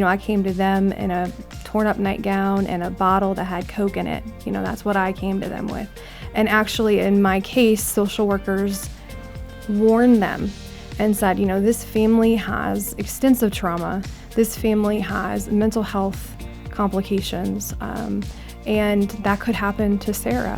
I came to them in a torn up nightgown and a bottle that had Coke in it. That's what I came to them with. And actually, in my case, social workers warned them and said, this family has extensive trauma. This family has mental health complications, and that could happen to Sarah.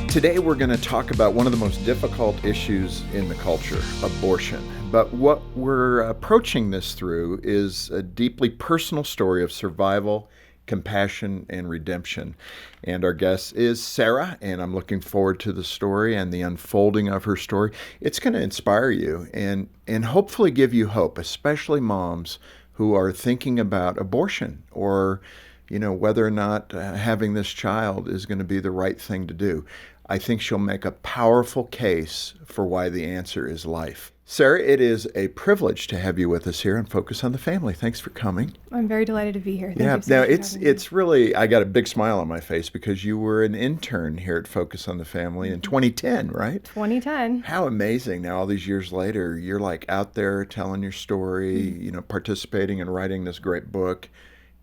Today we're going to talk about one of the most difficult issues in the culture, abortion. But what we're approaching this through is a deeply personal story of survival, compassion, and redemption. And our guest is Sarah, and I'm looking forward to the story and the unfolding of her story. It's going to inspire you and hopefully give you hope, especially moms who are thinking about abortion or, whether or not having this child is going to be the right thing to do. I think she'll make a powerful case for why the answer is life. Sarah, it is a privilege to have you with us here and Focus on the Family. Thanks for coming. I'm very delighted to be here. Thank you so now much for having me. it's really, I got a big smile on my face because you were an intern here at Focus on the Family in 2010, right? 2010. How amazing. Now, all these years later, you're like out there telling your story, participating and writing this great book,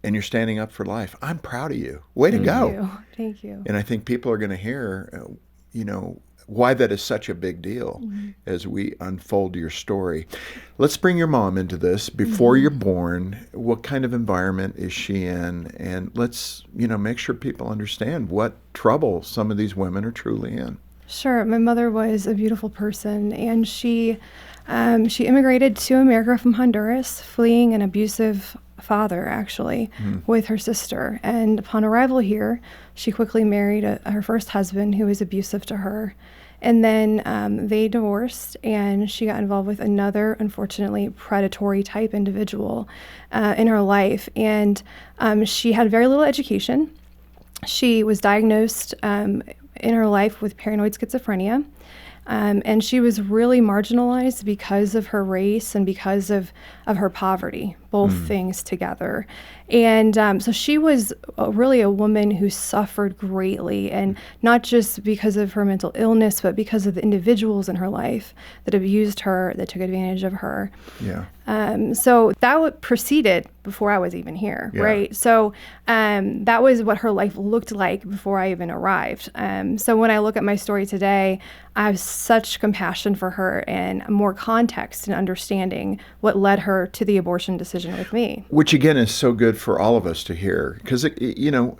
and you're standing up for life. I'm proud of you. Way to go. Thank you. And I think people are going to hear, why that is such a big deal as we unfold your story. Let's bring your mom into this. Before you're born, what kind of environment is she in? And let's, make sure people understand what trouble some of these women are truly in. Sure. My mother was a beautiful person, and she immigrated to America from Honduras, fleeing an abusive father, actually, with her sister. And upon arrival here, she quickly married her first husband, who was abusive to her. And then they divorced, and she got involved with another, unfortunately, predatory type individual in her life. And she had very little education. She was diagnosed in her life with paranoid schizophrenia. And she was really marginalized because of her race and because of her poverty, both things together. And so she was really a woman who suffered greatly, and not just because of her mental illness, but because of the individuals in her life that abused her, that took advantage of her. Yeah. So that proceeded before I was even here, right? So that was what her life looked like before I even arrived. So when I look at my story today, I have such compassion for her and more context and understanding what led her to the abortion decision with me. Which again is so good for all of us to hear, because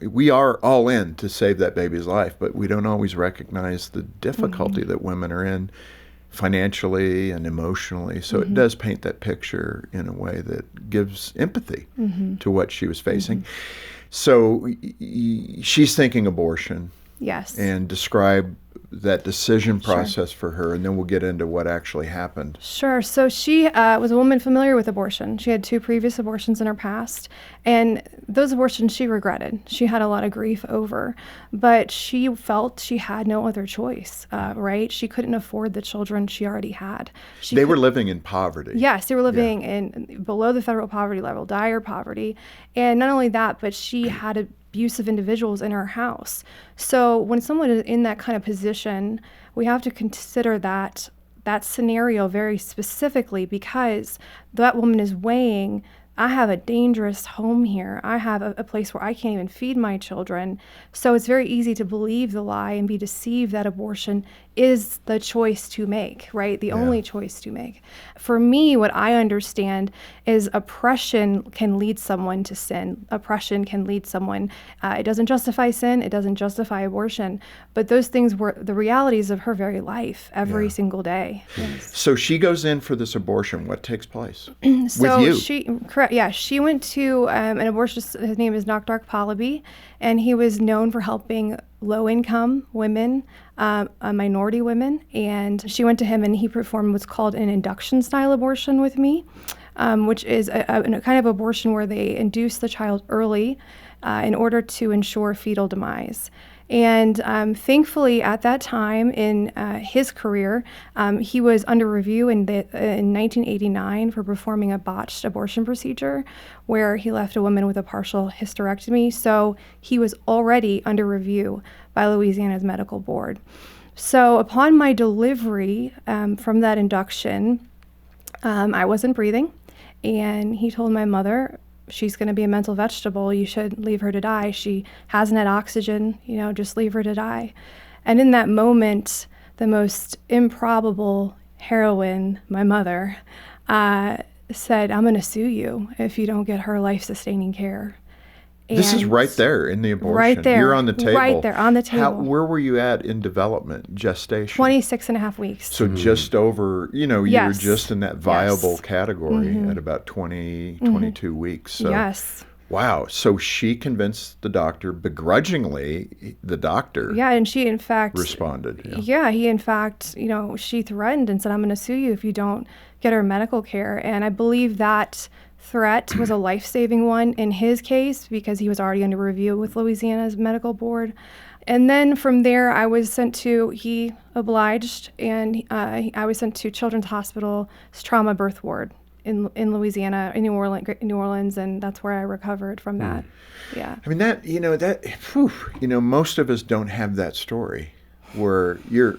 we are all in to save that baby's life, but we don't always recognize the difficulty that women are in financially and emotionally. So it does paint that picture in a way that gives empathy to what she was facing. So she's thinking abortion. Yes. And describe that decision process for her, and then we'll get into what actually happened. Sure. So she was a woman familiar with abortion. She had 2 previous abortions in her past, and those abortions she regretted. She had a lot of grief over, but she felt she had no other choice, right? She couldn't afford the children she already had. They were living in poverty. Yes, they were living in below the federal poverty level, dire poverty. And not only that, but she had abusive individuals in her house. So when someone is in that kind of position, we have to consider that scenario very specifically, because that woman is weighing, I have a dangerous home here. I have a place where I can't even feed my children. So it's very easy to believe the lie and be deceived that abortion is the choice to make, right? The only choice to make. For me, what I understand is oppression can lead someone to sin. Oppression can lead someone, it doesn't justify sin, it doesn't justify abortion, but those things were the realities of her very life every single day. Yes. So she goes in for this abortion. What takes place So with you? She went to an abortionist. His name is Dr. Pallaby, and he was known for helping low-income women, minority women. And she went to him, and he performed what's called an induction-style abortion with me, which is a kind of abortion where they induce the child early in order to ensure fetal demise. And thankfully, at that time in his career, he was under review in 1989 for performing a botched abortion procedure where he left a woman with a partial hysterectomy. So he was already under review by Louisiana's medical board. So upon my delivery from that induction, I wasn't breathing. And he told my mother, she's going to be a mental vegetable. You should leave her to die. She hasn't had oxygen, just leave her to die. And in that moment, the most improbable heroine, my mother, said, I'm going to sue you if you don't get her life-sustaining care. This is right there in the abortion. Right there. You're on the table. Right there, on the table. Where were you at in development, gestation? 26 and a half weeks. So just over, you were just in that viable category at about 22 weeks. So, yes. Wow. So she convinced the doctor, begrudgingly, the doctor. Yeah, and she, in fact, responded. Yeah, he, in fact, she threatened and said, I'm going to sue you if you don't get her medical care. And I believe that threat was a life-saving one in his case because he was already under review with Louisiana's medical board. And then from there, I was sent to, he obliged, and I was sent to Children's Hospital's trauma birth ward in Louisiana, in New Orleans, and that's where I recovered from that. Yeah. I mean, most of us don't have that story where you're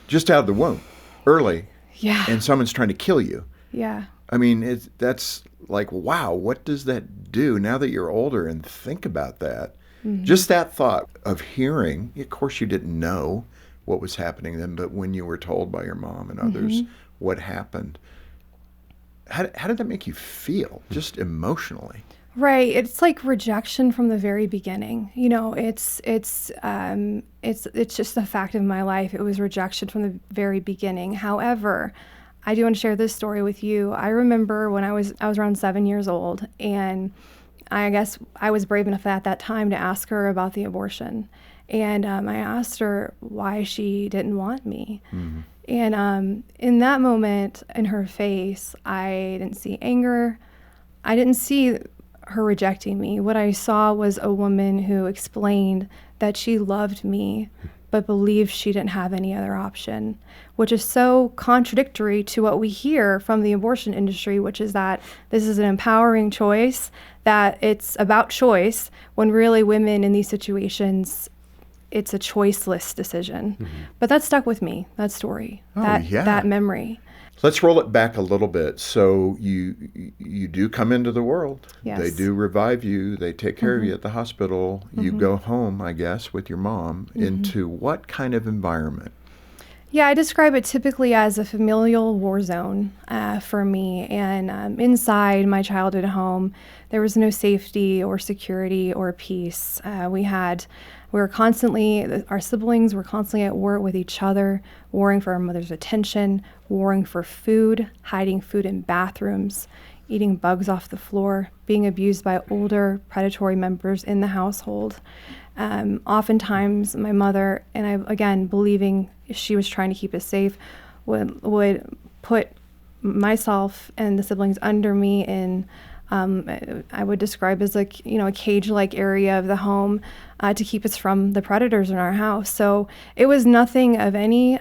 just out of the womb early. Yeah. And someone's trying to kill you. Yeah. I mean, that's like, wow, what does that do now that you're older and think about that? Mm-hmm. Just that thought of hearing, of course you didn't know what was happening then, but when you were told by your mom and others what happened, how did that make you feel, just emotionally? Right. It's like rejection from the very beginning. It's just a fact of my life. It was rejection from the very beginning. However, I do want to share this story with you. I remember when I was around 7 years old, and I guess I was brave enough at that time to ask her about the abortion. And I asked her why she didn't want me. Mm-hmm. And in that moment, in her face, I didn't see anger. I didn't see her rejecting me. What I saw was a woman who explained that she loved me, but believed she didn't have any other option, which is so contradictory to what we hear from the abortion industry, which is that this is an empowering choice, that it's about choice, when really women in these situations, it's a choiceless decision. Mm-hmm. But that stuck with me, that story, that memory. Let's roll it back a little bit. So you do come into the world. Yes. They do revive you. They take care of you at the hospital. You go home, I guess, with your mom into what kind of environment? Yeah, I describe it typically as a familial war zone for me. And inside my childhood home, there was no safety or security or peace. Our siblings were constantly at war with each other, warring for our mother's attention, warring for food, hiding food in bathrooms, eating bugs off the floor, being abused by older predatory members in the household. Oftentimes my mother, and I, again, believing she was trying to keep us safe, would put myself and the siblings under me in I would describe as a cage-like area of the home to keep us from the predators in our house. So it was nothing of any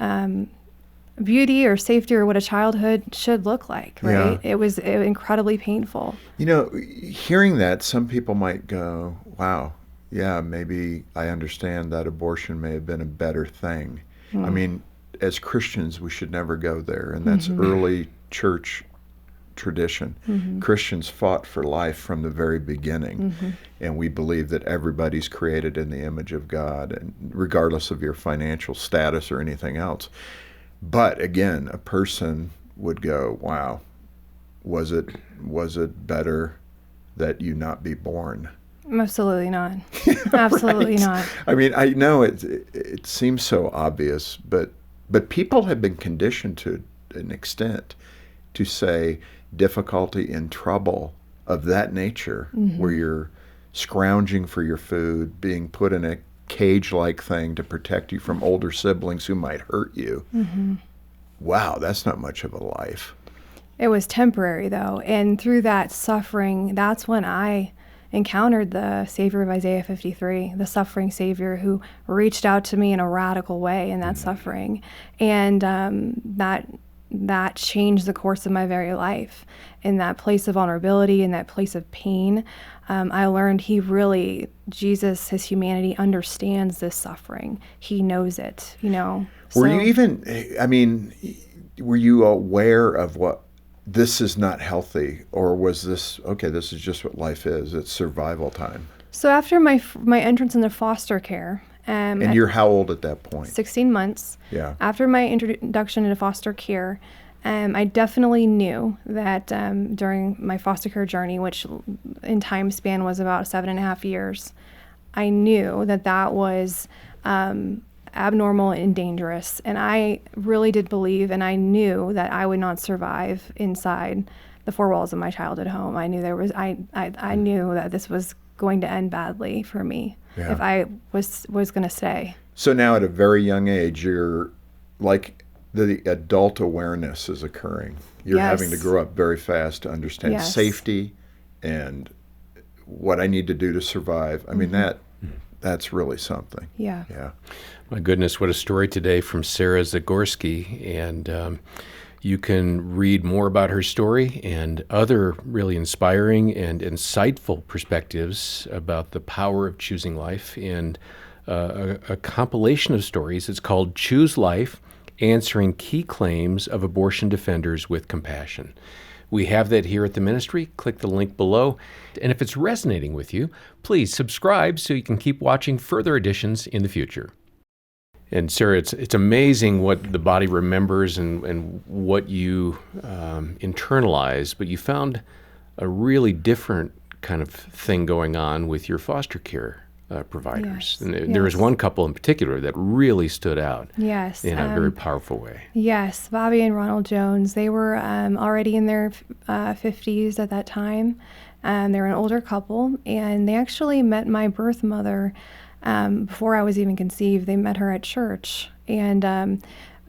beauty or safety or what a childhood should look like, right? Yeah. It was incredibly painful. Hearing that, some people might go, wow, yeah, maybe I understand that abortion may have been a better thing. I mean, as Christians, we should never go there, and that's early church tradition. Christians fought for life from the very beginning, and we believe that everybody's created in the image of God, and regardless of your financial status or anything else. But again, a person would go, wow, was it better that you not be born? Absolutely not. Absolutely not. I mean, I know it seems so obvious, but people have been conditioned to an extent to say difficulty and trouble of that nature, where you're scrounging for your food, being put in a cage-like thing to protect you from older siblings who might hurt you. Wow, that's not much of a life. It was temporary, though, and through that suffering, that's when I encountered the Savior of Isaiah 53, the suffering Savior who reached out to me in a radical way in that suffering, and that changed the course of my very life. In that place of vulnerability, in that place of pain, I learned Jesus, his humanity, understands this suffering. He knows it, Were you aware of what this is not healthy, or was this, okay, this is just what life is, it's survival time? So after my entrance into foster care, And you're how old at that point? 16 months. Yeah. After my introduction into foster care, I definitely knew that during my foster care journey, which in time span was about 7.5 years, I knew that that was abnormal and dangerous. And I really did believe, and I knew that I would not survive inside the four walls of my childhood home. I knew I knew that this was going to end badly for me if I was going to stay. So now at a very young age, you're like, the adult awareness is occurring. You're having to grow up very fast to understand safety and what I need to do to survive. I mean, that's really something. Yeah. My goodness, what a story today from Sarah Zagorski. And you can read more about her story and other really inspiring and insightful perspectives about the power of choosing life in a compilation of stories. It's called Choose Life: Answering Key Claims of Abortion Defenders with Compassion. We have that here at the ministry. Click the link below. And if it's resonating with you, please subscribe so you can keep watching further editions in the future. And Sarah, it's amazing what the body remembers and what you internalize, but you found a really different kind of thing going on with your foster care providers. And there was one couple in particular that really stood out in a very powerful way. Yes, Bobby and Ronald Jones. They were already in their 50s at that time. They were an older couple, and they actually met my birth mother before I was even conceived. They met her at church, and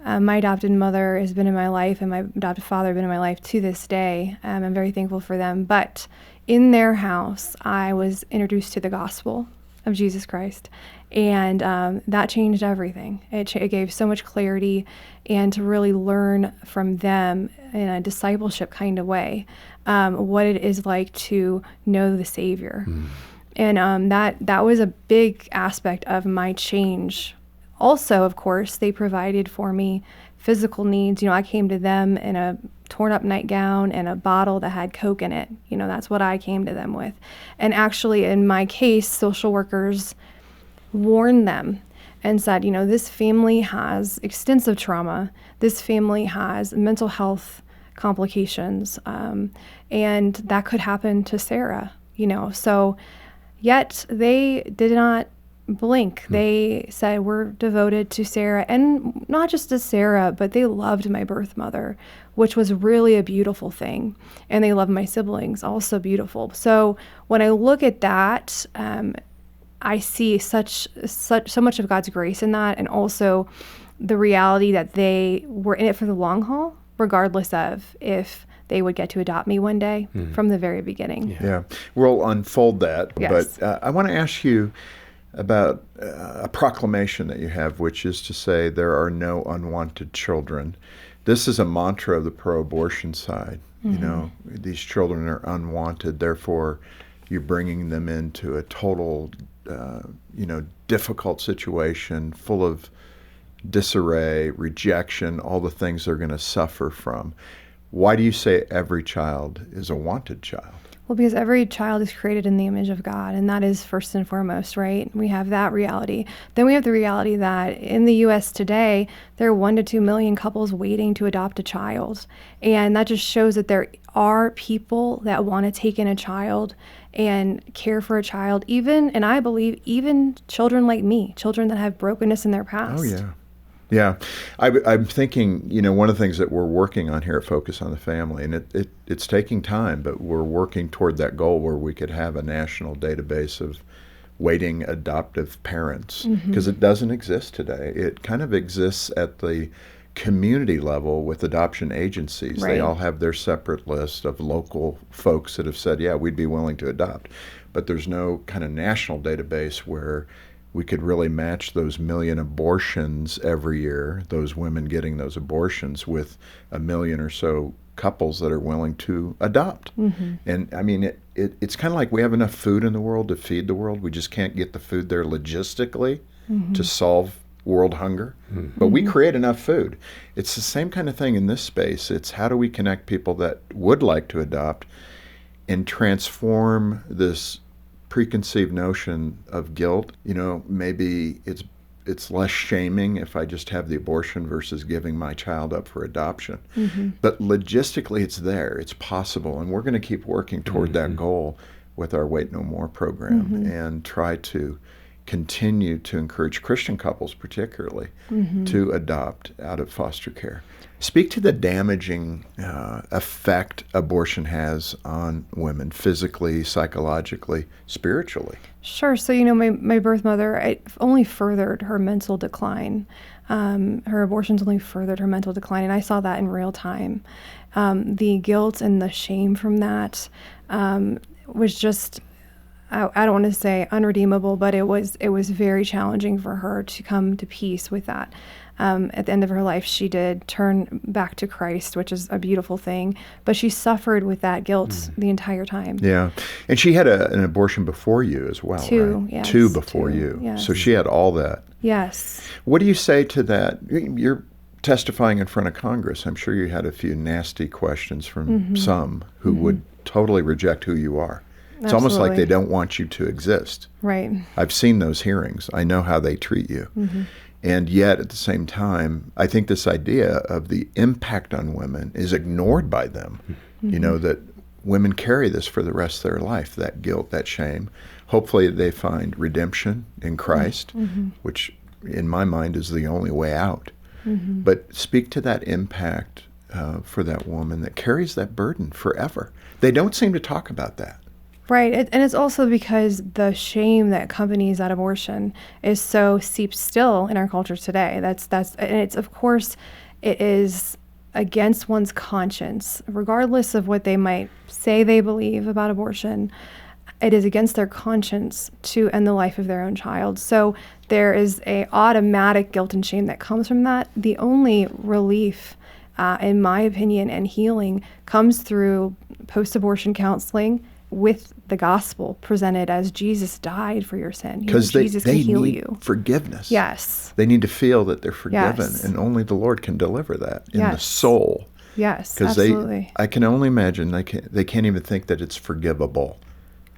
my adopted mother has been in my life, and my adopted father have been in my life to this day. I'm very thankful for them. But in their house, I was introduced to the gospel of Jesus Christ, and that changed everything. It gave so much clarity, and to really learn from them in a discipleship kind of way what it is like to know the Savior. And that was a big aspect of my change. Also, of course, they provided for me physical needs. I came to them in a torn up nightgown and a bottle that had Coke in it. That's what I came to them with. And actually, in my case, social workers warned them and said, this family has extensive trauma. This family has mental health complications. And that could happen to Sarah, So yet they did not blink. They said, we're devoted to Sarah, and not just to Sarah, but they loved my birth mother, which was really a beautiful thing. And they loved my siblings, also beautiful. So when I look at that, I see so much of God's grace in that, and also the reality that they were in it for the long haul, regardless of if they would get to adopt me one day from the very beginning. Yeah. We'll unfold that. Yes. But I want to ask you about a proclamation that you have, which is to say there are no unwanted children. This is a mantra of the pro-abortion side. These children are unwanted, therefore you're bringing them into a total, difficult situation, full of disarray, rejection, all the things they're going to suffer from. Why do you say every child is a wanted child? Well, because every child is created in the image of God, and that is first and foremost, right? We have that reality. Then we have the reality that in the U.S. today, there are 1 to 2 million couples waiting to adopt a child. And that just shows that there are people that want to take in a child and care for a child, and I believe even children like me, children that have brokenness in their past. Oh, yeah. Yeah. I'm thinking, one of the things that we're working on here at Focus on the Family, and it's taking time, but we're working toward that goal where we could have a national database of waiting adoptive parents, because it doesn't exist today. It kind of exists at the community level with adoption agencies. Right. They all have their separate list of local folks that have said, yeah, we'd be willing to adopt. But there's no kind of national database where we could really match those million abortions every year, those women getting those abortions, with a million or so couples that are willing to adopt. And I mean, it's kind of like we have enough food in the world to feed the world. We just can't get the food there logistically to solve world hunger, but we create enough food. It's the same kind of thing in this space. It's how do we connect people that would like to adopt and transform this preconceived notion of guilt. Maybe it's less shaming if I just have the abortion versus giving my child up for adoption. But logistically, it's there. It's possible. And we're going to keep working toward that goal with our Wait No More program and try to continue to encourage Christian couples particularly to adopt out of foster care. Speak to the damaging effect abortion has on women physically, psychologically, spiritually. Sure. So, my birth mother, it only furthered her mental decline. Her abortions only furthered her mental decline, and I saw that in real time. The guilt and the shame from that was just, I don't want to say unredeemable, but it was very challenging for her to come to peace with that. At the end of her life, she did turn back to Christ, which is a beautiful thing, but she suffered with that guilt the entire time. Yeah. And she had an abortion before you as well, Two, right? yes. Two before you. Yes. So she had all that. Yes. What do you say to that? You're testifying in front of Congress. I'm sure you had a few nasty questions from some who would totally reject who you are. It's almost like they don't want you to exist. Right. I've seen those hearings. I know how they treat you. And yet, at the same time, I think this idea of the impact on women is ignored by them. That women carry this for the rest of their life, that guilt, that shame. Hopefully they find redemption in Christ, which in my mind is the only way out. But speak to that impact for that woman that carries that burden forever. They don't seem to talk about that. Right. And it's also because the shame that accompanies that abortion is so seeped still in our culture today. And it's, of course, it is against one's conscience, regardless of what they might say they believe about abortion. It is against their conscience to end the life of their own child. So there is a automatic guilt and shame that comes from that. The only relief, in my opinion, and healing comes through post-abortion counseling with the gospel presented as Jesus died for your sin. Because Jesus they can heal need you. Forgiveness. Yes. They need to feel that they're forgiven, Yes. and only the Lord can deliver that in the Yes. soul. Yes, Because absolutely. I can only imagine they can't even think that it's forgivable.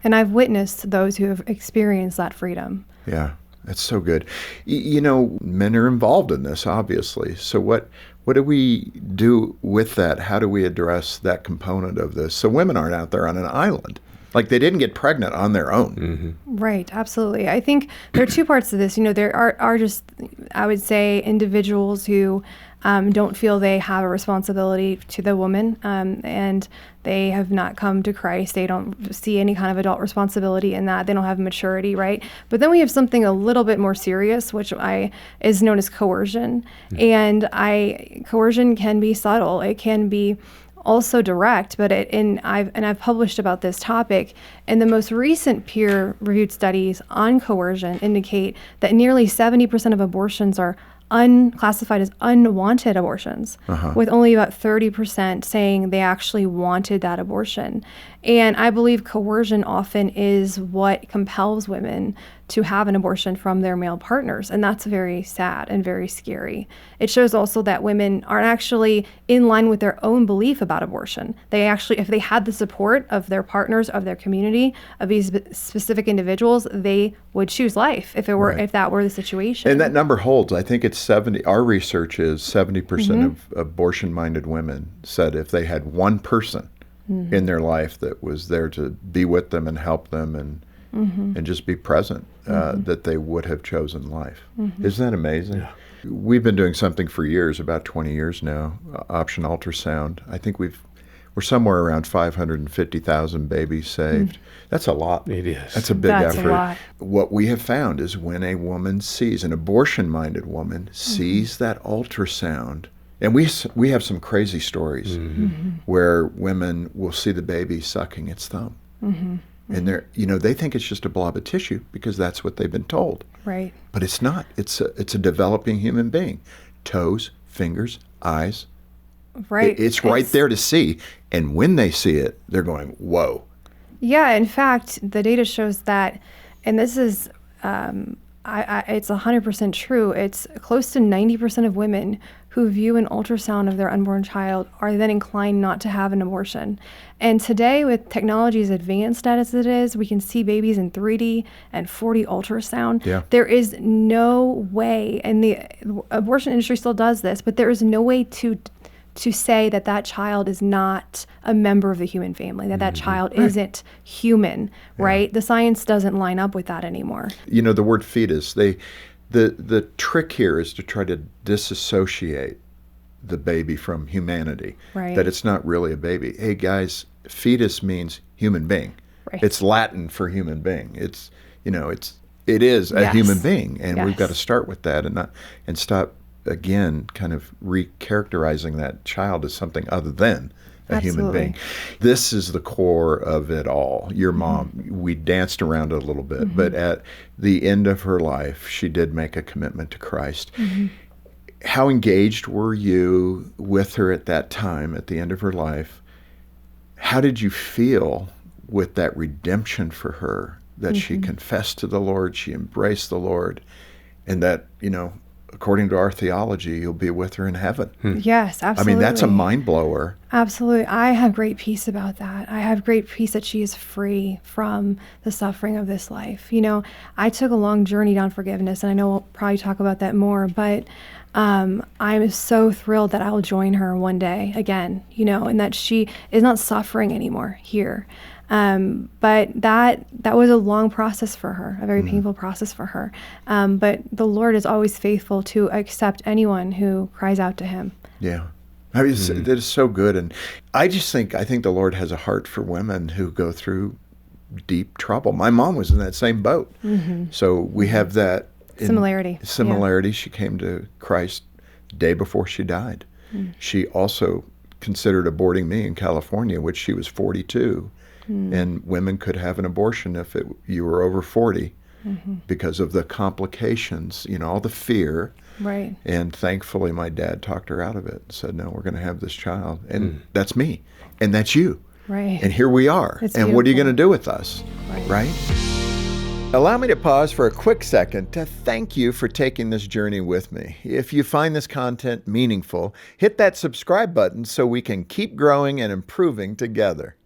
And I've witnessed those who have experienced that freedom. Yeah, that's so good. Men are involved in this, obviously. So what do we do with that? How do we address that component of this? So women aren't out there on an island. Like they didn't get pregnant on their own. Right, absolutely. I think there are two parts to this. There are just, I would say, individuals who don't feel they have a responsibility to the woman, and they have not come to Christ. They don't see any kind of adult responsibility in that. They don't have maturity, right? But then we have something a little bit more serious, which is known as coercion. And coercion can be subtle. It can be also direct, but I've published about this topic, and the most recent peer-reviewed studies on coercion indicate that nearly 70% of abortions are classified as unwanted abortions, with only about 30% saying they actually wanted that abortion. And I believe coercion often is what compels women to have an abortion from their male partners, and that's very sad and very scary. It shows also that women aren't actually in line with their own belief about abortion. They actually, if they had the support of their partners, of their community, of these specific individuals, they would choose life if that were the situation. And that number holds. I think it's 70. Our research is 70% of abortion-minded women said if they had one person in their life that was there to be with them and help them and just be present, that they would have chosen life. Isn't that amazing? Yeah. We've been doing something for years, about 20 years now, option ultrasound. I think we're somewhere around 550,000 babies saved. That's a lot. It is. That's a big effort. A lot. What we have found is when a woman sees, an abortion-minded woman sees that ultrasound, and we have some crazy stories where women will see the baby sucking its thumb. And they think it's just a blob of tissue because that's what they've been told. Right. But it's not. It's a developing human being. Toes, fingers, eyes. Right. It's right there to see. And when they see it, they're going, whoa. Yeah, in fact, the data shows that, and this is, I it's 100% true. It's close to 90% of women who view an ultrasound of their unborn child are then inclined not to have an abortion. And today, with technology as advanced as it is, we can see babies in 3D and 4D ultrasound. Yeah. There is no way, and the abortion industry still does this, but there is no way to say that child is not a member of the human family, that child isn't human, right? The science doesn't line up with that anymore. You know, the word fetus, the trick here is to try to disassociate the baby from humanity, Right. that it's not really a baby. Hey guys, fetus means human being. Right. It's Latin for human being. It is a Yes. human being, and we've Yes. got to start with that and stop again kind of recharacterizing that child as something other than a human Absolutely. being. This is the core of it all. Your mom, we danced around it a little bit, but at the end of her life, she did make a commitment to Christ. How engaged were you with her at that time, at the end of her life? How did you feel with that redemption for her, that she confessed to the Lord, she embraced the Lord, and that, according to our theology, you'll be with her in heaven? Yes, absolutely. I mean, that's a mind blower. Absolutely. I have great peace about that. I have great peace that she is free from the suffering of this life. I took a long journey down forgiveness, and I know we'll probably talk about that more, but I'm so thrilled that I will join her one day again, and that she is not suffering anymore here. But that was a long process for her, a very painful process for her. But the Lord is always faithful to accept anyone who cries out to him. Yeah. I mean, that is so good. And I think the Lord has a heart for women who go through deep trouble. My mom was in that same boat. So we have that Similarity. Similarity. She came to Christ day before she died. She also considered aborting me in California, which she was 42. And women could have an abortion if you were over 40 because of the complications, all the fear. Right. And thankfully, my dad talked her out of it and said, no, we're going to have this child. And that's me. And that's you. Right. And here we are. It's and what are you beautiful. going to do with us? Right? Allow me to pause for a quick second to thank you for taking this journey with me. If you find this content meaningful, hit that subscribe button so we can keep growing and improving together.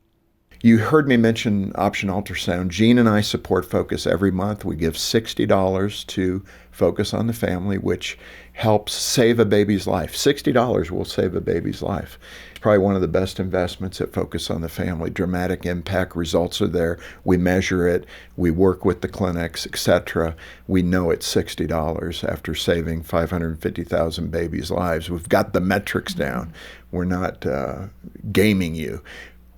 You heard me mention Option Ultrasound. Jean and I support Focus every month. We give $60 to Focus on the Family, which helps save a baby's life. $60 will save a baby's life. It's probably one of the best investments at Focus on the Family. Dramatic impact, results are there. We measure it. We work with the clinics, etc. We know it's $60 after saving 550,000 babies' lives. We've got the metrics down. We're not gaming you.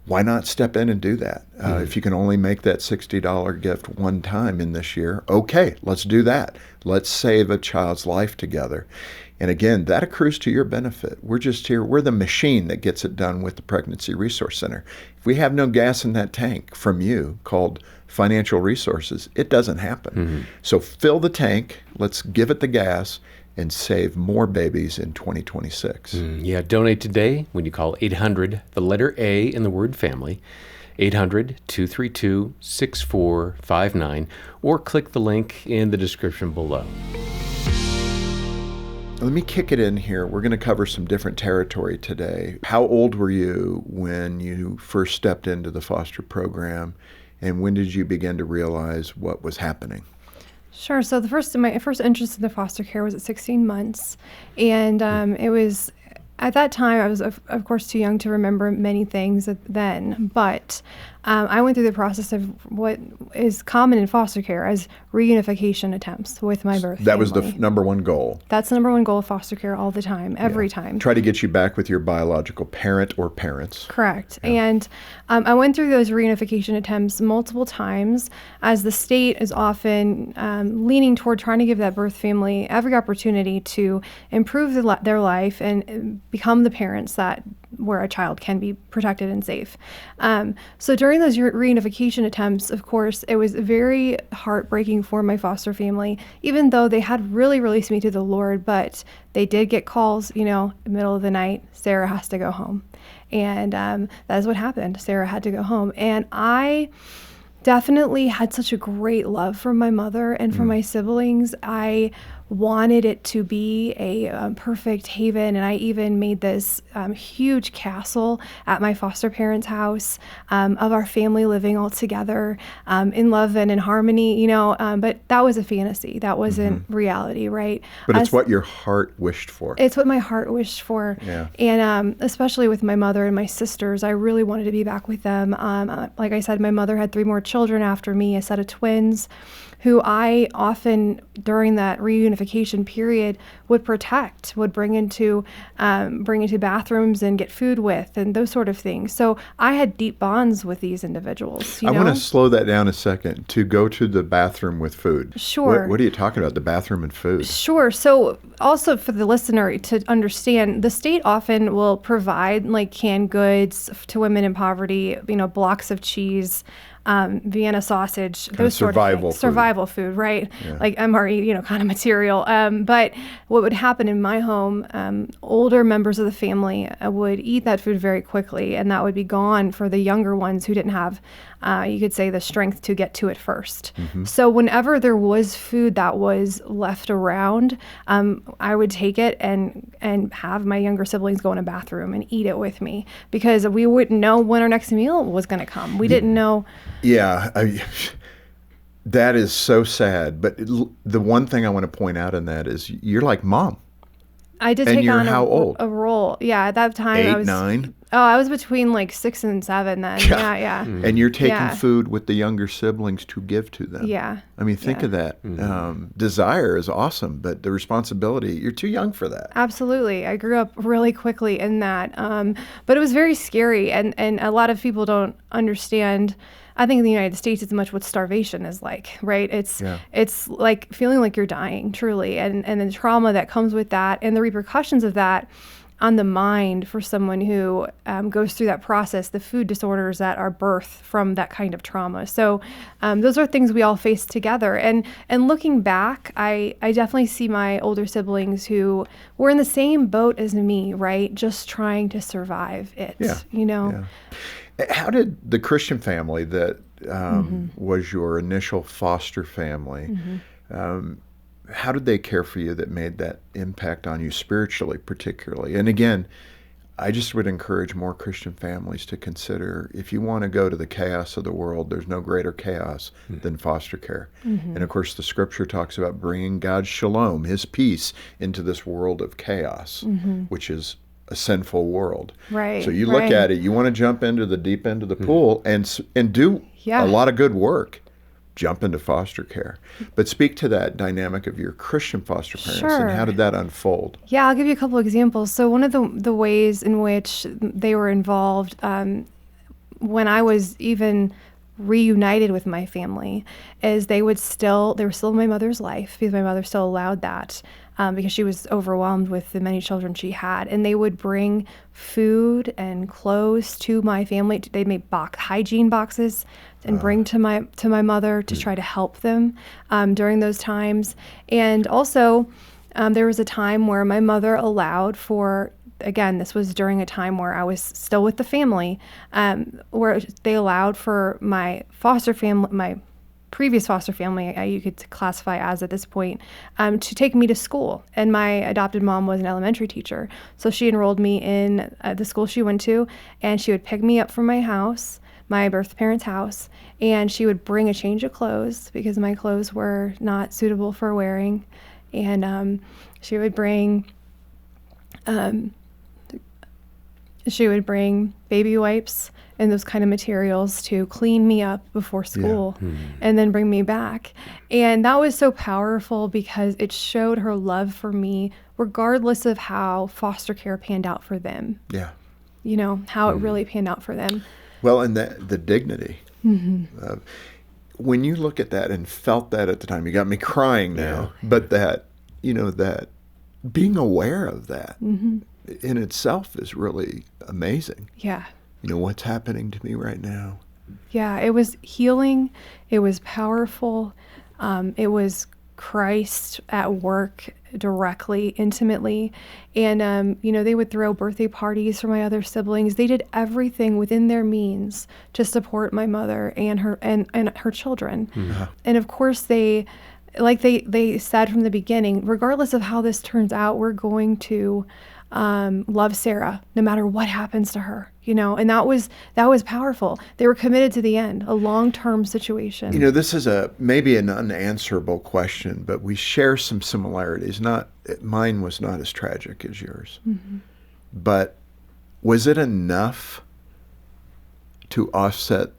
Why not step in and do that? If you can only make that $60 gift one time in this year, okay, let's do that. Let's save a child's life together. And again, that accrues to your benefit. We're just here. We're the machine that gets it done with the Pregnancy Resource Center. If we have no gas in that tank from you called financial resources, it doesn't happen. So fill the tank. Let's give it the gas and save more babies in 2026. Yeah, donate today when you call 800, the letter A in the word family, 800-232-6459, or click the link in the description below. Let me kick it in here. We're going to cover some different territory today. How old were you when you first stepped into the foster program, and when did you begin to realize what was happening? Sure. So my first interest in the foster care was at 16 months, and it was at that time I was of course too young to remember many things then, but I went through the process of what is common in foster care as reunification attempts with my birth That was the family. number one goal. That's the number one goal of foster care all the time, every time. Try to get you back with your biological parent or parents. Correct. And I went through those reunification attempts multiple times, as the state is often leaning toward trying to give that birth family every opportunity to improve their life and become the parents where a child can be protected and safe. So during those reunification attempts, of course, it was very heartbreaking for my foster family, even though they had really released me to the Lord, but they did get calls, in the middle of the night, Sarah has to go home. And that is what happened. Sarah had to go home. And I definitely had such a great love for my mother and for my siblings. I wanted it to be a perfect haven, and I even made this huge castle at my foster parents' house of our family living all together in love and in harmony, but that was a fantasy. That wasn't reality, right? But it's what your heart wished for. It's what my heart wished for. Yeah. And especially with my mother and my sisters, I really wanted to be back with them. Like I said, my mother had 3 more children after me, a set of twins, who I often, during that reunification period, would protect, would bring into bathrooms and get food with, and those sort of things. So I had deep bonds with these individuals. I want to slow that down a second. To go to the bathroom with food. Sure. What are you talking about, the bathroom and food? Sure. So also for the listener to understand, the state often will provide like canned goods to women in poverty, blocks of cheese, Vienna sausage, Kind those of sort of things. Survival food, right? Yeah. Like MRE, kind of material. But what would happen in my home, older members of the family would eat that food very quickly, and that would be gone for the younger ones who didn't have, you could say, the strength to get to it first. So whenever there was food that was left around, I would take it and have my younger siblings go in a bathroom and eat it with me, because we wouldn't know when our next meal was going to come. We didn't know. Yeah, that is so sad. But the one thing I want to point out in that is you're like Mom. I did And take you're on how old? a role. Yeah, at that time 8, I was 9? Oh, I was between like 6 and 7 then. Yeah. And you're taking Yeah. food with the younger siblings to give to them. Yeah. I mean, think of that. Desire is awesome, but the responsibility, you're too young for that. Absolutely. I grew up really quickly in that. But it was very scary, and a lot of people don't understand. I think in the United States, it's much what starvation is like, right? It's like feeling like you're dying, truly, and the trauma that comes with that, and the repercussions of that on the mind for someone who goes through that process, the food disorders that are birthed from that kind of trauma. So those are things we all face together. And looking back, I definitely see my older siblings who were in the same boat as me, right? Just trying to survive it, Yeah. How did the Christian family that was your initial foster family, how did they care for you that made that impact on you spiritually, particularly? And again, I just would encourage more Christian families to consider, if you want to go to the chaos of the world, there's no greater chaos than foster care. And of course, the scripture talks about bringing God's shalom, his peace, into this world of chaos, which is a sinful world. Right. So you look at it, you want to jump into the deep end of the pool and do a lot of good work. Jump into foster care. But speak to that dynamic of your Christian foster parents and how did that unfold? Yeah, I'll give you a couple examples. So one of the ways in which they were involved when I was even reunited with my family is they were still in my mother's life, because my mother still allowed that because she was overwhelmed with the many children she had. And they would bring food and clothes to my family. They made hygiene boxes and bring to my mother to try to help them during those times. And also, there was a time where my mother allowed for, again, this was during a time where I was still with the family, where they allowed for my foster family, my previous foster family, you could classify as at this point, to take me to school. And my adopted mom was an elementary teacher. So she enrolled me in the school she went to, and she would pick me up from my house, my birth parents' house, and she would bring a change of clothes because my clothes were not suitable for wearing. And she would bring baby wipes and those kind of materials to clean me up before school and then bring me back. And that was so powerful because it showed her love for me regardless of how foster care panned out for them. Yeah. How it really panned out for them. Well, and the dignity. When you look at that and felt that at the time, you got me crying now, but that being aware of that in itself is really amazing. Yeah. What's happening to me right now? Yeah, it was healing. It was powerful. It was Christ at work directly, intimately. And, they would throw birthday parties for my other siblings. They did everything within their means to support my mother and her children. Mm-hmm. And of course, they said from the beginning, regardless of how this turns out, we're going to love Sarah no matter what happens to her, and that was powerful. They were committed to the end, a long-term situation. This is maybe an unanswerable question, but we share some similarities. Mine was not as tragic as yours, mm-hmm. But was it enough to offset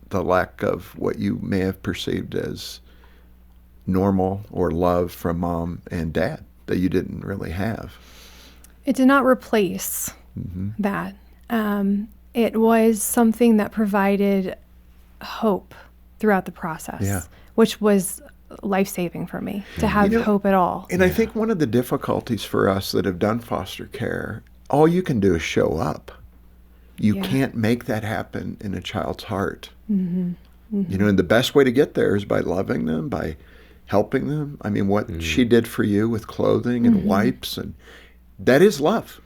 the lack of what you may have perceived as normal or love from mom and dad that you didn't really have? It did not replace mm-hmm. that. It was something that provided hope throughout the process, which was life-saving for me to have hope at all. And I think one of the difficulties for us that have done foster care, all you can do is show up. You can't make that happen in a child's heart. Mm-hmm. Mm-hmm. And the best way to get there is by loving them, by helping them. I mean, what she did for you with clothing and mm-hmm. wipes, and that is love.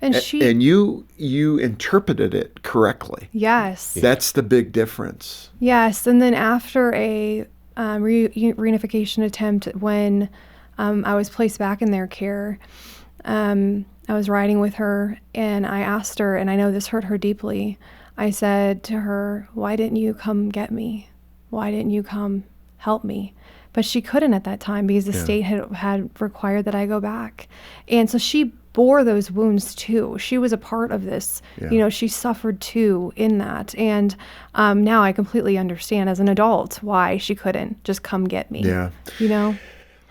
And you interpreted it correctly. Yes. That's the big difference. Yes. And then after a reunification attempt, when I was placed back in their care, I was riding with her, and I asked her, and I know this hurt her deeply, I said to her, "Why didn't you come get me? Why didn't you come help me?" But she couldn't at that time because the state had required that I go back. And so she bore those wounds too. She was a part of this. Yeah. She suffered too in that. And now I completely understand as an adult why she couldn't just come get me. Yeah.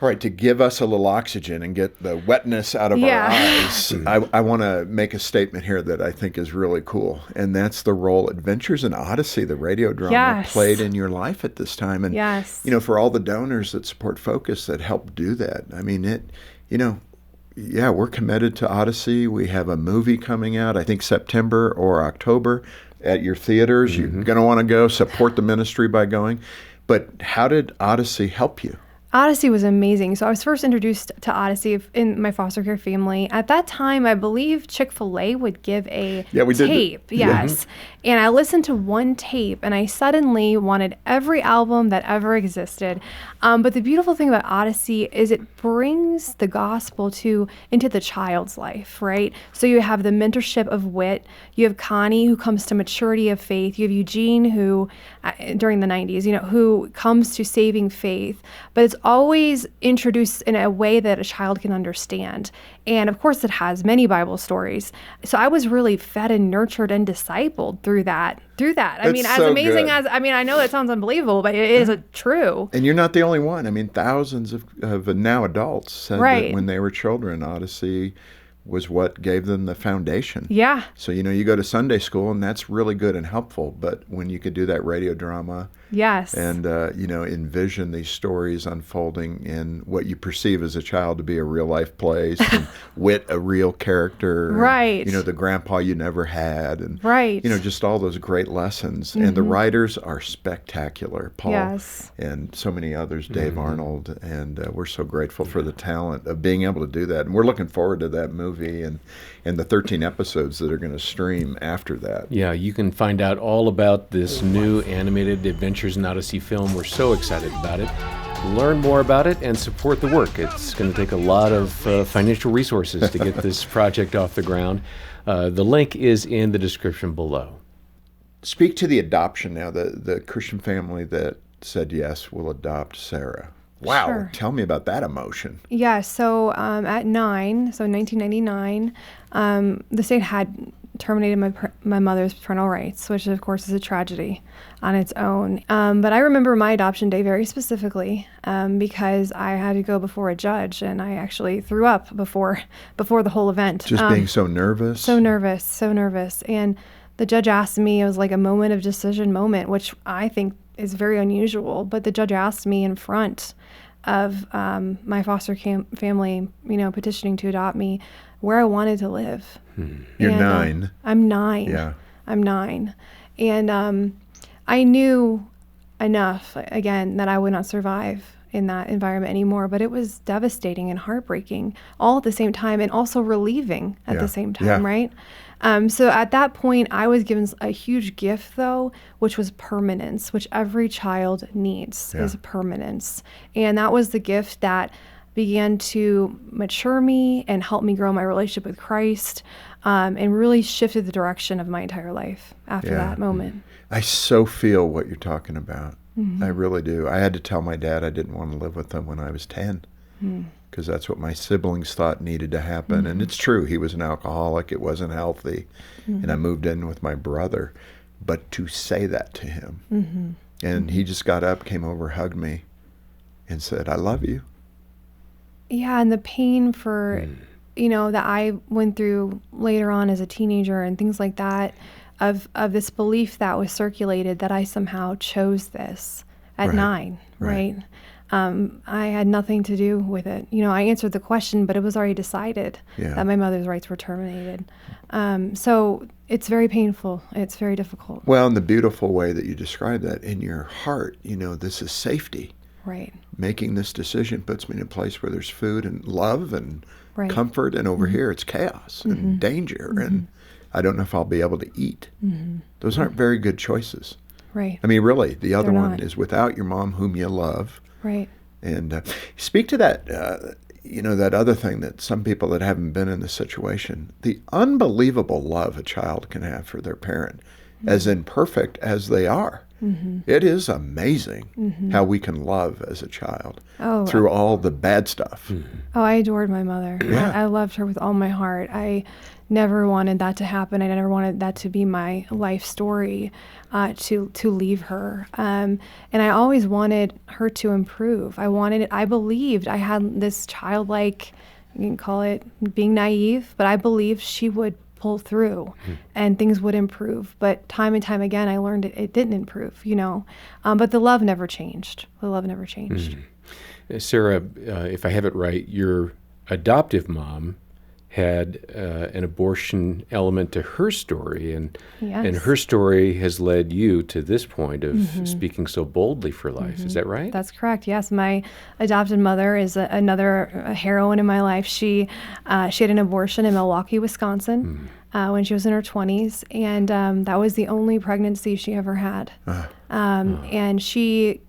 All right, to give us a little oxygen and get the wetness out of our eyes, I want to make a statement here that I think is really cool, and that's the role Adventures in Odyssey, the radio drama, played in your life at this time. And, for all the donors that support Focus that helped do that, I mean, we're committed to Odyssey. We have a movie coming out, I think September or October, at your theaters. Mm-hmm. You're going to want to go support the ministry by going. But how did Odyssey help you? Odyssey was amazing. So I was first introduced to Odyssey in my foster care family. At that time, I believe Chick-fil-A would give a tape. Yes. And I listened to one tape, and I suddenly wanted every album that ever existed. But the beautiful thing about Odyssey is it brings the gospel into the child's life, right? So you have the mentorship of Whit. You have Connie, who comes to maturity of faith. You have Eugene, who, during the 90s, who comes to saving faith. But it's always introduced in a way that a child can understand. And of course, it has many Bible stories. So I was really fed and nurtured and discipled through that. I mean, as amazing as, I know that sounds unbelievable, but it is true. And you're not the only one. I mean, thousands of now adults said that when they were children, Odyssey was what gave them the foundation. Yeah. So, you go to Sunday school, and that's really good and helpful. But when you could do that radio drama, and, envision these stories unfolding in what you perceive as a child to be a real life place, and Whit, a real character, right? And, the grandpa you never had, and right. Just all those great lessons. Mm-hmm. And the writers are spectacular. Paul and so many others, Dave Arnold, and we're so grateful for the talent of being able to do that. And we're looking forward to that movie and the 13 episodes that are going to stream after that. Yeah, you can find out all about this new animated Adventures in Odyssey film. We're so excited about it. Learn more about it and support the work. It's going to take a lot of financial resources to get this project off the ground. The link is in the description below. Speak to the adoption now, the Christian family that said yes will adopt Sarah. Wow. Sure. Tell me about that emotion. Yeah. So at 1999, the state had terminated my mother's parental rights, which of course is a tragedy on its own. But I remember my adoption day very specifically because I had to go before a judge, and I actually threw up before the whole event. Just being so nervous? So nervous. And the judge asked me, it was like a moment of decision moment, which I think is very unusual. But the judge asked me in front of my foster family, petitioning to adopt me, where I wanted to live. You're 9. I'm 9. Yeah. I'm 9. And I knew enough, again, that I would not survive in that environment anymore, but it was devastating and heartbreaking all at the same time, and also relieving at the same time, right? So at that point, I was given a huge gift, though, which was permanence, which every child needs, is permanence. And that was the gift that began to mature me and help me grow my relationship with Christ, and really shifted the direction of my entire life after that moment. I so feel what you're talking about. I really do. I had to tell my dad I didn't want to live with him when I was 10, because that's what my siblings thought needed to happen. And it's true. He was an alcoholic. It wasn't healthy. And I moved in with my brother. But to say that to him, and he just got up, came over, hugged me, and said, I love you. Yeah, and the pain for, that I went through later on as a teenager and things like that, of this belief that was circulated that I somehow chose this at 9, right? I had nothing to do with it. I answered the question, but it was already decided that my mother's rights were terminated. So it's very painful. It's very difficult. Well, and the beautiful way that you describe that in your heart, this is safety. Right. Making this decision puts me in a place where there's food and love and comfort, and over here it's chaos and danger, and I don't know if I'll be able to eat. Those aren't very good choices. Right. I mean, really, the other one is without your mom, whom you love. Right. And speak to that, that other thing that some people that haven't been in this situation, the unbelievable love a child can have for their parent, as imperfect as they are. It is amazing how we can love as a child through all the bad stuff. Oh, I adored my mother. Yeah. I loved her with all my heart. I never wanted that to happen. I never wanted that to be my life story, to leave her. And I always wanted her to improve. I believed I had this childlike, you can call it being naive, but I believed she would pull through and things would improve. But time and time again, I learned it didn't improve, but the love never changed. Sarah, if I have it right, your adoptive mom had an abortion element to her story, and her story has led you to this point of speaking so boldly for life. Is that right? That's correct. Yes, my adopted mother is another heroine in my life. She had an abortion in Milwaukee, Wisconsin, when she was in her 20s, and that was the only pregnancy she ever had. And she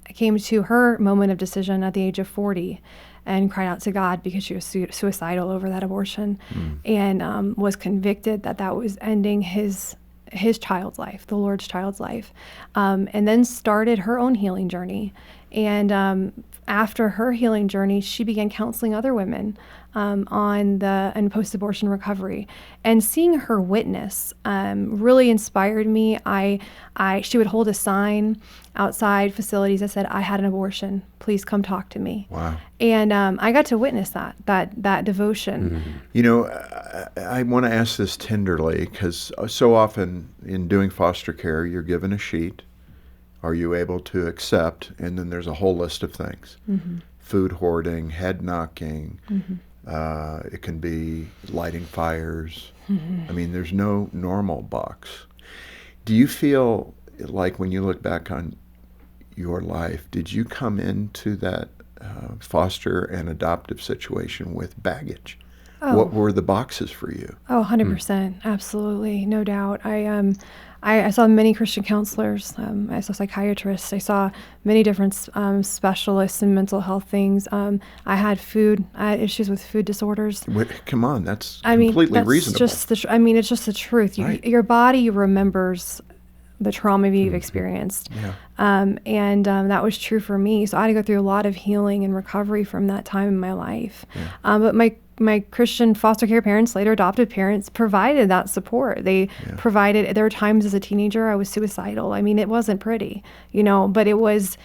came to her moment of decision at the age of 40. And cried out to God because she was suicidal over that abortion, and was convicted that was ending his child's life, the Lord's child's life, and then started her own healing journey. And after her healing journey, she began counseling other women on post-abortion recovery. And seeing her witness really inspired me. She would hold a sign outside facilities that said, "I had an abortion. Please come talk to me." Wow. And I got to witness that devotion. I want to ask this tenderly, because so often in doing foster care, you're given a sheet. Are you able to accept? And then there's a whole list of things. Food hoarding, head knocking. It can be lighting fires. I mean, there's no normal box. Do you feel like when you look back on your life, did you come into that foster and adoptive situation with baggage? What were the boxes for you? 100%. Absolutely. No doubt. I saw many Christian counselors. I saw psychiatrists. I saw many different specialists in mental health things. I had issues with food disorders. Wait, come on, that's completely reasonable. It's just the truth. Your body remembers the trauma you've experienced. And that was true for me. So I had to go through a lot of healing and recovery from that time in my life. But my Christian foster care parents, later adopted parents, provided that support. They provided. There were times as a teenager I was suicidal. I mean, it wasn't pretty, but it was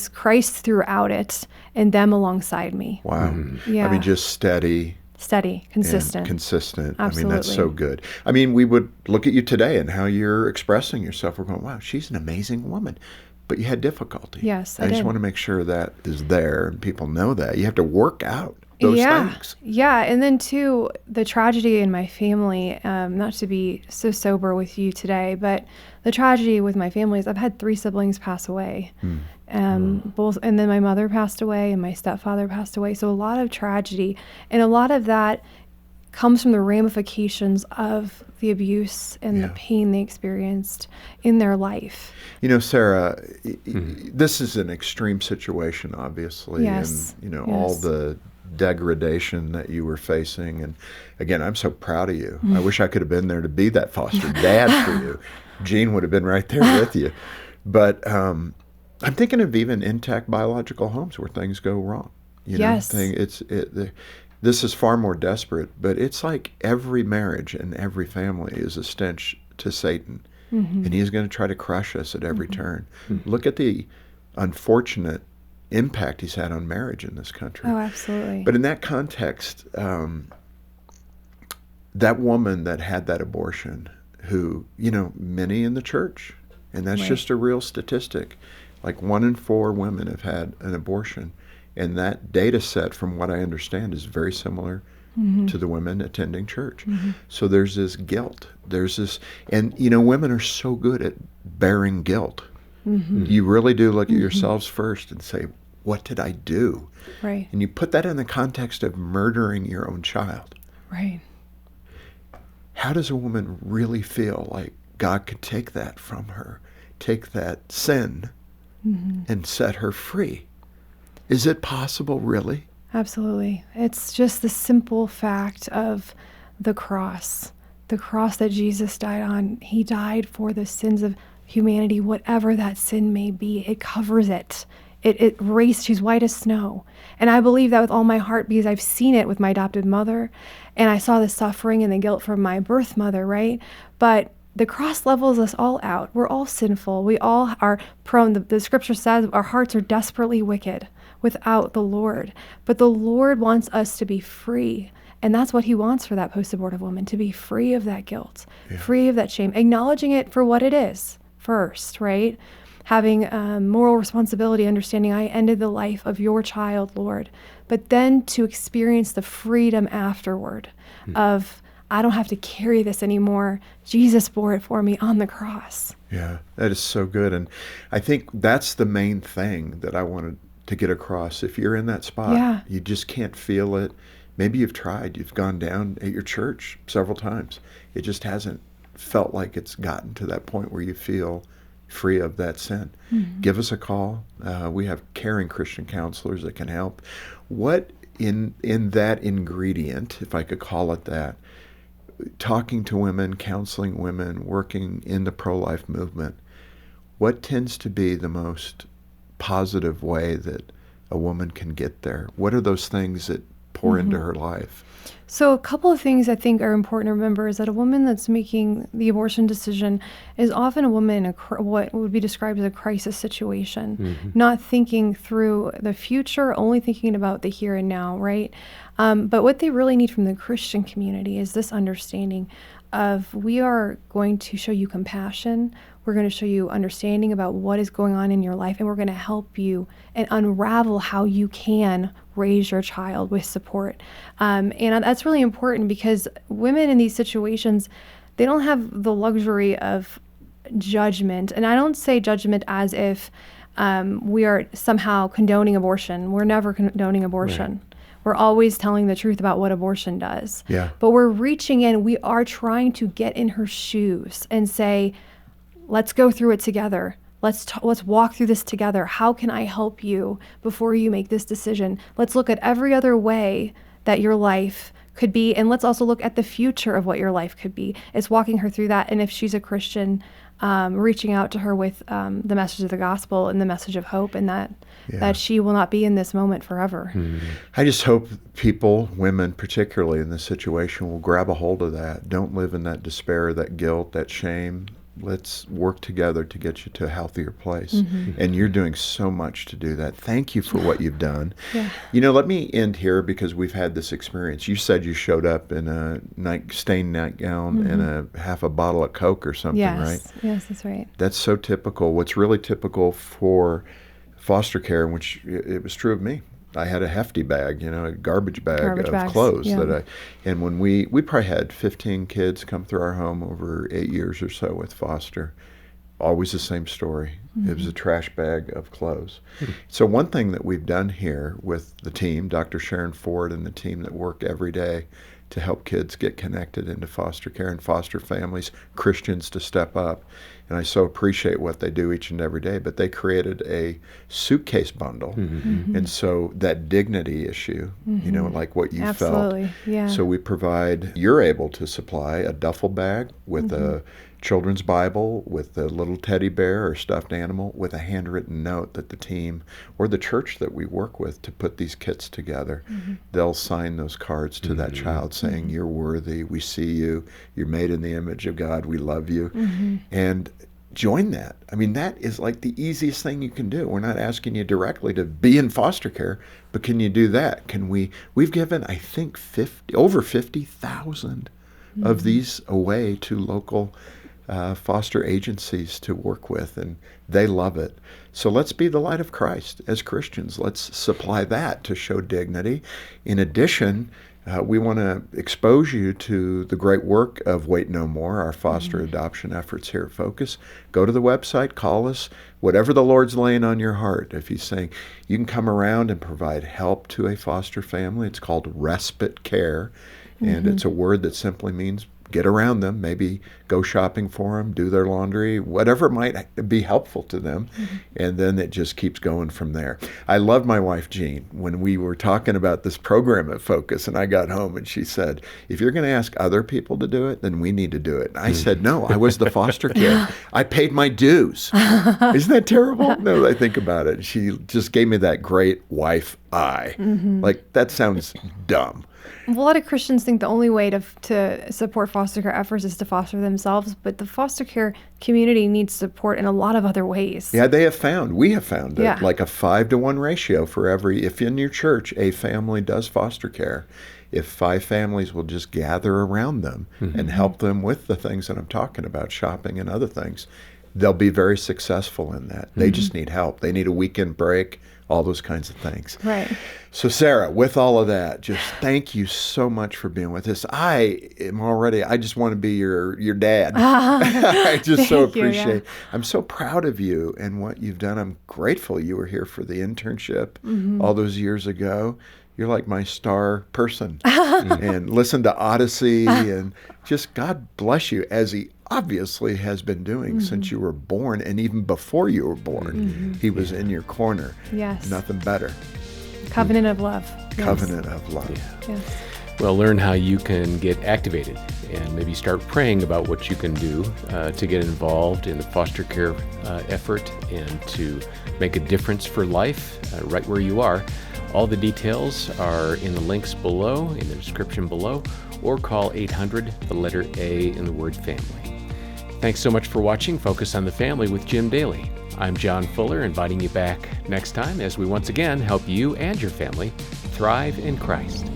Christ throughout it and them alongside me. Wow. I mean, just steady, consistent. Absolutely. I mean, that's so good. I mean, we would look at you today and how you're expressing yourself. We're going, wow, she's an amazing woman. But you had difficulty. Yes, I just want to make sure that is there and people know that. You have to work out those Yeah. things. Yeah. And then, too, the tragedy in my family, not to be so sober with you today, but the tragedy with my family is I've had 3 siblings pass away. Both, and then my mother passed away and my stepfather passed away. So a lot of tragedy. And a lot of that comes from the ramifications of the abuse and the pain they experienced in their life. You know, Sarah, this is an extreme situation, obviously. Yes. And, all the degradation that you were facing. And again, I'm so proud of you. I wish I could have been there to be that foster dad for you. Gene would have been right there with you. But I'm thinking of even intact biological homes where things go wrong. Yes. This is far more desperate, but it's like every marriage and every family is a stench to Satan. And he's going to try to crush us at every turn. Look at the unfortunate impact he's had on marriage in this country. Oh, absolutely. But in that context, that woman that had that abortion, who, many in the church, and that's just a real statistic, like 1 in 4 women have had an abortion. And that data set, from what I understand, is very similar to the women attending church. So there's this guilt. There's this, and women are so good at bearing guilt. You really do look at yourselves first and say, what did I do? Right. And you put that in the context of murdering your own child. Right. How does a woman really feel like God could take that from her, take that sin, and set her free? Is it possible, really? Absolutely. It's just the simple fact of the cross that Jesus died on. He died for the sins of humanity, whatever that sin may be. It covers it. It erased. She's white as snow. And I believe that with all my heart, because I've seen it with my adopted mother, and I saw the suffering and the guilt from my birth mother, right? But the cross levels us all out. We're all sinful. We all are prone. The scripture says our hearts are desperately wicked without the Lord. But the Lord wants us to be free. And that's what he wants for that post-abortive woman, to be free of that guilt, free of that shame, acknowledging it for what it is first, right? Having moral responsibility, understanding I ended the life of your child, Lord. But then to experience the freedom afterward of, I don't have to carry this anymore. Jesus bore it for me on the cross. Yeah, that is so good. And I think that's the main thing that I wanted to get across. If you're in that spot, you just can't feel it. Maybe you've tried. You've gone down at your church several times. It just hasn't felt like it's gotten to that point where you feel free of that sin. Give us a call. We have caring Christian counselors that can help. What in that ingredient, if I could call it that, talking to women, counseling women, working in the pro-life movement, what tends to be the most positive way that a woman can get there? What are those things that pour into her life? So a couple of things I think are important to remember is that a woman that's making the abortion decision is often a woman in what would be described as a crisis situation, not thinking through the future, only thinking about the here and now, right? But what they really need from the Christian community is this understanding of, we are going to show you compassion. We're going to show you understanding about what is going on in your life, and we're going to help you and unravel how you can raise your child with support. And that's really important, because women in these situations, they don't have the luxury of judgment. And I don't say judgment as if we are somehow condoning abortion. We're never condoning abortion. Right. We're always telling the truth about what abortion does. Yeah. But we're reaching in. We are trying to get in her shoes and say, let's go through it together. Let's walk through this together. How can I help you before you make this decision? Let's look at every other way that your life could be, and let's also look at the future of what your life could be. It's walking her through that, and if she's a Christian, reaching out to her with the message of the gospel and the message of hope, and that she will not be in this moment forever. I just hope people, women particularly in this situation, will grab a hold of that. Don't live in that despair, that guilt, that shame. Let's work together to get you to a healthier place. And you're doing so much to do that. Thank you for what you've done. Let me end here, because we've had this experience. You said you showed up in a stained nightgown and a half a bottle of Coke or something, right? Yes, that's right. That's so typical. What's really typical for foster care, which it was true of me. I had a hefty bag, a garbage bag Garbage of bags, clothes yeah. and when we probably had 15 kids come through our home over 8 years or so with foster. Always the same story. Mm-hmm. It was a trash bag of clothes. So one thing that we've done here with the team, Dr. Sharon Ford and the team that work every day to help kids get connected into foster care and foster families, Christians to step up. And I so appreciate what they do each and every day, but they created a suitcase bundle. And so that dignity issue, like what you Absolutely. felt. Yeah. So we provide, you're able to supply a duffel bag with a children's Bible, with a little teddy bear or stuffed animal, with a handwritten note that the team or the church that we work with to put these kits together, they'll sign those cards to that child saying, you're worthy, we see you, you're made in the image of God, we love you. And join that. I mean, that is like the easiest thing you can do. We're not asking you directly to be in foster care, but can you do that? We've given, I think, over 50,000 of these away to local foster agencies to work with, and they love it. So let's be the light of Christ as Christians. Let's supply that to show dignity. In addition, we want to expose you to the great work of Wait No More, our foster adoption efforts here at Focus. Go to the website, call us, whatever the Lord's laying on your heart. If He's saying you can come around and provide help to a foster family, it's called respite care, and it's a word that simply means get around them, maybe go shopping for them, do their laundry, whatever might be helpful to them. And then it just keeps going from there. I love my wife, Jean, when we were talking about this program at Focus, and I got home and she said, if you're going to ask other people to do it, then we need to do it. And I said, no, I was the foster care. I paid my dues. Isn't that terrible? No, I think about it. She just gave me that great wife eye. Like, that sounds dumb. A lot of Christians think the only way to support foster care efforts is to foster themselves, but the foster care community needs support in a lot of other ways. Yeah, we have found that like a 5-to-1 ratio for if in your church a family does foster care, if 5 families will just gather around them and help them with the things that I'm talking about, shopping and other things, they'll be very successful in that. They just need help. They need a weekend break, all those kinds of things. Right. So Sarah, with all of that, just thank you so much for being with us. I just want to be your dad. I just so appreciate it. I'm so proud of you and what you've done. I'm grateful you were here for the internship all those years ago. You're like my star person. And listen to Odyssey and just God bless you, as He obviously has been doing since you were born, and even before you were born. He was in your corner. Yes. Nothing better. Covenant of love. Covenant of love. Yes. Well, learn how you can get activated and maybe start praying about what you can do to get involved in the foster care effort and to make a difference for life right where you are. All the details are in the links below, in the description below, or call 800, the letter A in the word family. Thanks so much for watching Focus on the Family with Jim Daly. I'm John Fuller, inviting you back next time as we once again help you and your family thrive in Christ.